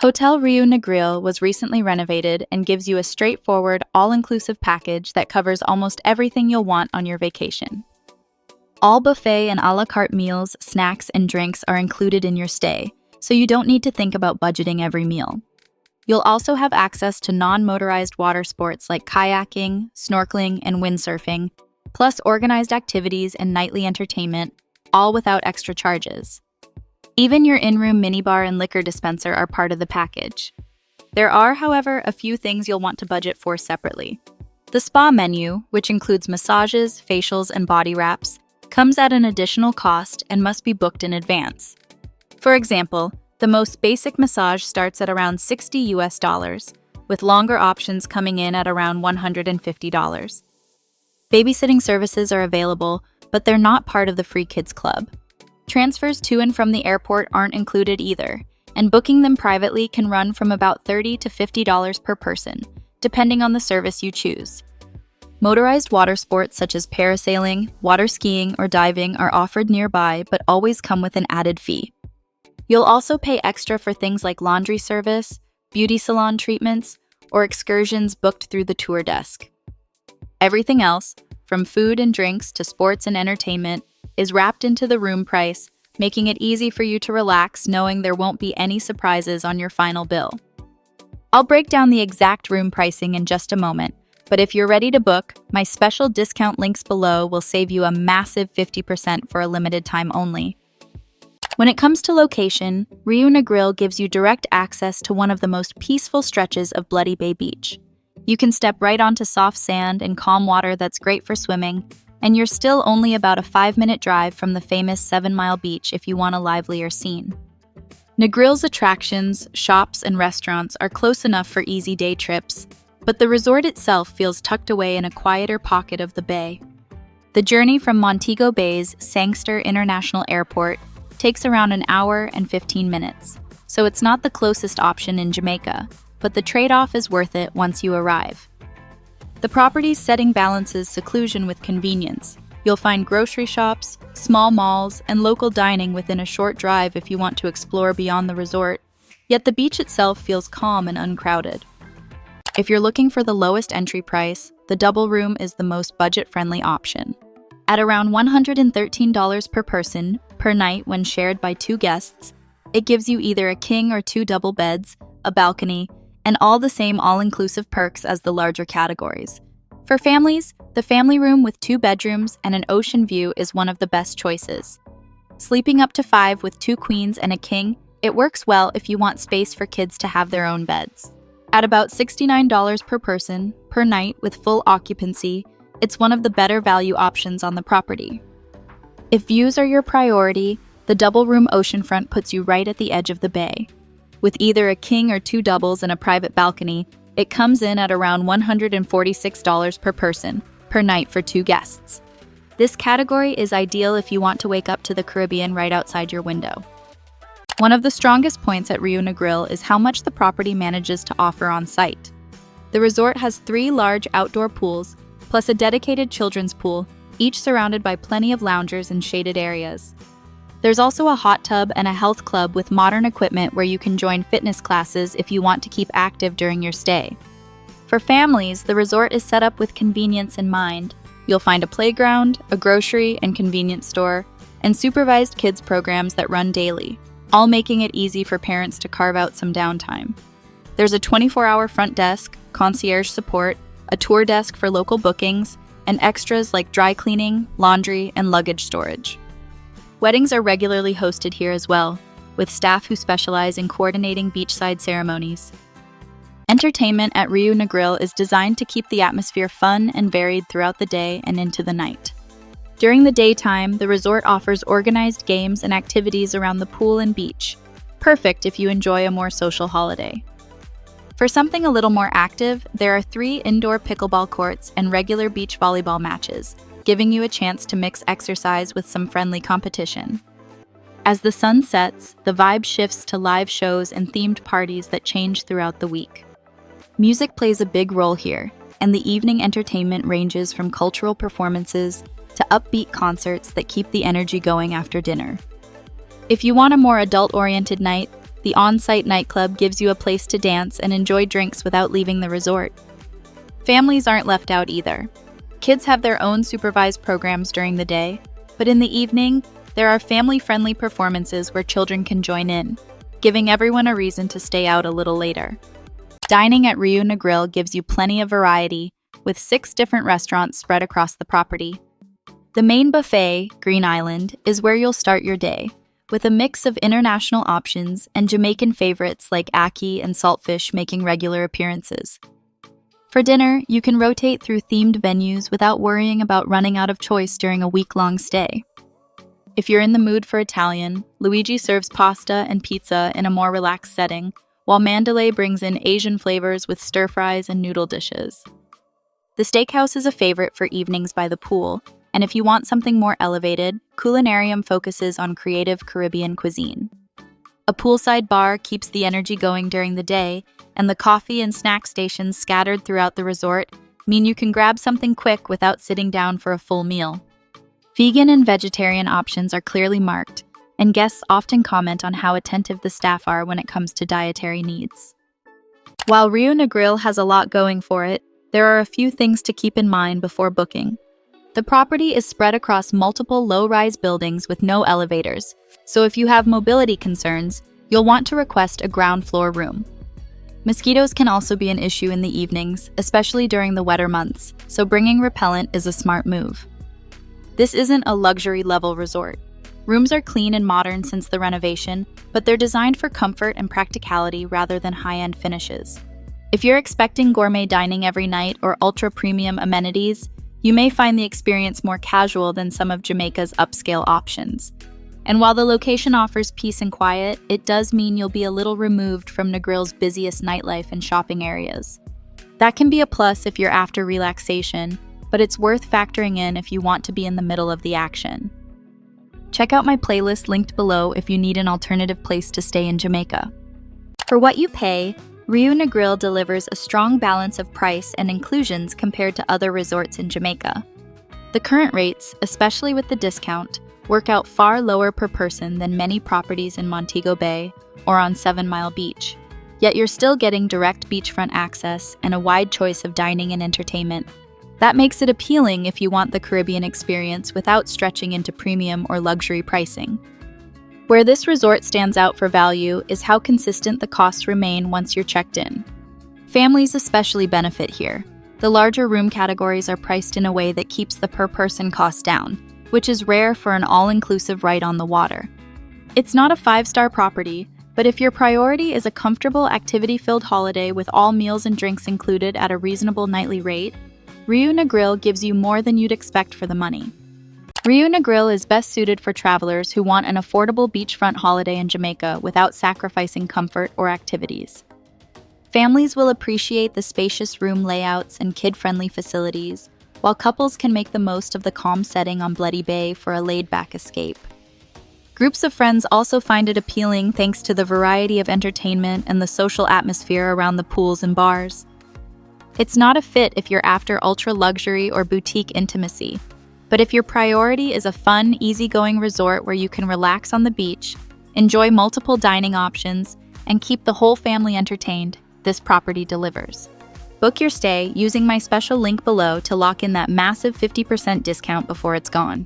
Hotel Riu Negril was recently renovated and gives you a straightforward, all-inclusive package that covers almost everything you'll want on your vacation. All buffet and a la carte meals, snacks, and drinks are included in your stay, so you don't need to think about budgeting every meal. You'll also have access to non-motorized water sports like kayaking, snorkeling, and windsurfing, plus organized activities and nightly entertainment, all without extra charges. Even your in-room minibar and liquor dispenser are part of the package. There are, however, a few things you'll want to budget for separately. The spa menu, which includes massages, facials, and body wraps, comes at an additional cost and must be booked in advance. For example, the most basic massage starts at around $60, with longer options coming in at around $150. Babysitting services are available, but they're not part of the free kids club. Transfers to and from the airport aren't included either, and booking them privately can run from about $30 to $50 per person, depending on the service you choose. Motorized water sports such as parasailing, water skiing, or diving are offered nearby but always come with an added fee. You'll also pay extra for things like laundry service, beauty salon treatments, or excursions booked through the tour desk. Everything else, from food and drinks to sports and entertainment, is wrapped into the room price, making it easy for you to relax knowing there won't be any surprises on your final bill. I'll break down the exact room pricing in just a moment, but if you're ready to book, my special discount links below will save you a massive 50% for a limited time only. When it comes to location, Riu Negril gives you direct access to one of the most peaceful stretches of Bloody Bay Beach. You can step right onto soft sand and calm water that's great for swimming, and you're still only about a 5-minute drive from the famous 7-Mile Beach if you want a livelier scene. Negril's attractions, shops, and restaurants are close enough for easy day trips, but the resort itself feels tucked away in a quieter pocket of the bay. The journey from Montego Bay's Sangster International Airport takes around an hour and 15 minutes, so it's not the closest option in Jamaica, but the trade-off is worth it once you arrive. The property's setting balances seclusion with convenience. You'll find grocery shops, small malls, and local dining within a short drive if you want to explore beyond the resort, yet the beach itself feels calm and uncrowded. If you're looking for the lowest entry price, the double room is the most budget-friendly option. At around $113 per person per night when shared by 2 guests, it gives you either a king or 2 double beds, a balcony, and all the same all-inclusive perks as the larger categories. For families, the family room with 2 bedrooms and an ocean view is one of the best choices. Sleeping up to 5 with 2 queens and a king, it works well if you want space for kids to have their own beds. At about $69 per person per night with full occupancy, it's one of the better value options on the property. If views are your priority, the double-room oceanfront puts you right at the edge of the bay. With either a king or 2 doubles and a private balcony, it comes in at around $146 per person per night for 2 guests. This category is ideal if you want to wake up to the Caribbean right outside your window. One of the strongest points at Riu Negril is how much the property manages to offer on site. The resort has 3 large outdoor pools, plus a dedicated children's pool, each surrounded by plenty of loungers and shaded areas. There's also a hot tub and a health club with modern equipment where you can join fitness classes if you want to keep active during your stay. For families, the resort is set up with convenience in mind. You'll find a playground, a grocery and convenience store, and supervised kids programs that run daily, all making it easy for parents to carve out some downtime. There's a 24-hour front desk, concierge support, a tour desk for local bookings, and extras like dry cleaning, laundry, and luggage storage. Weddings are regularly hosted here as well, with staff who specialize in coordinating beachside ceremonies. Entertainment at Riu Negril is designed to keep the atmosphere fun and varied throughout the day and into the night. During the daytime, the resort offers organized games and activities around the pool and beach, perfect if you enjoy a more social holiday. For something a little more active, there are 3 indoor pickleball courts and regular beach volleyball matches, giving you a chance to mix exercise with some friendly competition. As the sun sets, the vibe shifts to live shows and themed parties that change throughout the week. Music plays a big role here, and the evening entertainment ranges from cultural performances to upbeat concerts that keep the energy going after dinner. If you want a more adult-oriented night, The on-site nightclub gives you a place to dance and enjoy drinks without leaving the resort. Families aren't left out either. Kids have their own supervised programs during the day, but in the evening, there are family-friendly performances where children can join in, giving everyone a reason to stay out a little later. Dining at Riu Negril gives you plenty of variety, with 6 different restaurants spread across the property. The main buffet, Green Island, is where you'll start your day, with a mix of international options and Jamaican favorites like ackee and saltfish making regular appearances. For dinner, you can rotate through themed venues without worrying about running out of choice during a week-long stay. If you're in the mood for Italian, Luigi serves pasta and pizza in a more relaxed setting, while Mandalay brings in Asian flavors with stir-fries and noodle dishes. The steakhouse is a favorite for evenings by the pool, and if you want something more elevated, Culinarium focuses on creative Caribbean cuisine. A poolside bar keeps the energy going during the day, and the coffee and snack stations scattered throughout the resort mean you can grab something quick without sitting down for a full meal. Vegan and vegetarian options are clearly marked, and guests often comment on how attentive the staff are when it comes to dietary needs. While Riu Negril has a lot going for it, there are a few things to keep in mind before booking. The property is spread across multiple low-rise buildings with no elevators, so if you have mobility concerns, you'll want to request a ground floor room. Mosquitoes can also be an issue in the evenings, especially during the wetter months, so bringing repellent is a smart move. This isn't a luxury-level resort. Rooms are clean and modern since the renovation, but they're designed for comfort and practicality rather than high-end finishes. If you're expecting gourmet dining every night or ultra-premium amenities, you may find the experience more casual than some of Jamaica's upscale options. And while the location offers peace and quiet, it does mean you'll be a little removed from Negril's busiest nightlife and shopping areas. That can be a plus if you're after relaxation, but it's worth factoring in if you want to be in the middle of the action. Check out my playlist linked below if you need an alternative place to stay in Jamaica. For what you pay, Riu Negril delivers a strong balance of price and inclusions compared to other resorts in Jamaica. The current rates, especially with the discount, work out far lower per person than many properties in Montego Bay or on 7 Mile Beach. Yet you're still getting direct beachfront access and a wide choice of dining and entertainment. That makes it appealing if you want the Caribbean experience without stretching into premium or luxury pricing. Where this resort stands out for value is how consistent the costs remain once you're checked in. Families especially benefit here. The larger room categories are priced in a way that keeps the per-person cost down, which is rare for an all-inclusive right on the water. It's not a 5-star property, but if your priority is a comfortable, activity-filled holiday with all meals and drinks included at a reasonable nightly rate, Riu Negril gives you more than you'd expect for the money. Riu Negril is best suited for travelers who want an affordable beachfront holiday in Jamaica without sacrificing comfort or activities. Families will appreciate the spacious room layouts and kid-friendly facilities, while couples can make the most of the calm setting on Bloody Bay for a laid-back escape. Groups of friends also find it appealing thanks to the variety of entertainment and the social atmosphere around the pools and bars. It's not a fit if you're after ultra-luxury or boutique intimacy, but if your priority is a fun, easygoing resort where you can relax on the beach, enjoy multiple dining options, and keep the whole family entertained, this property delivers. Book your stay using my special link below to lock in that massive 50% discount before it's gone.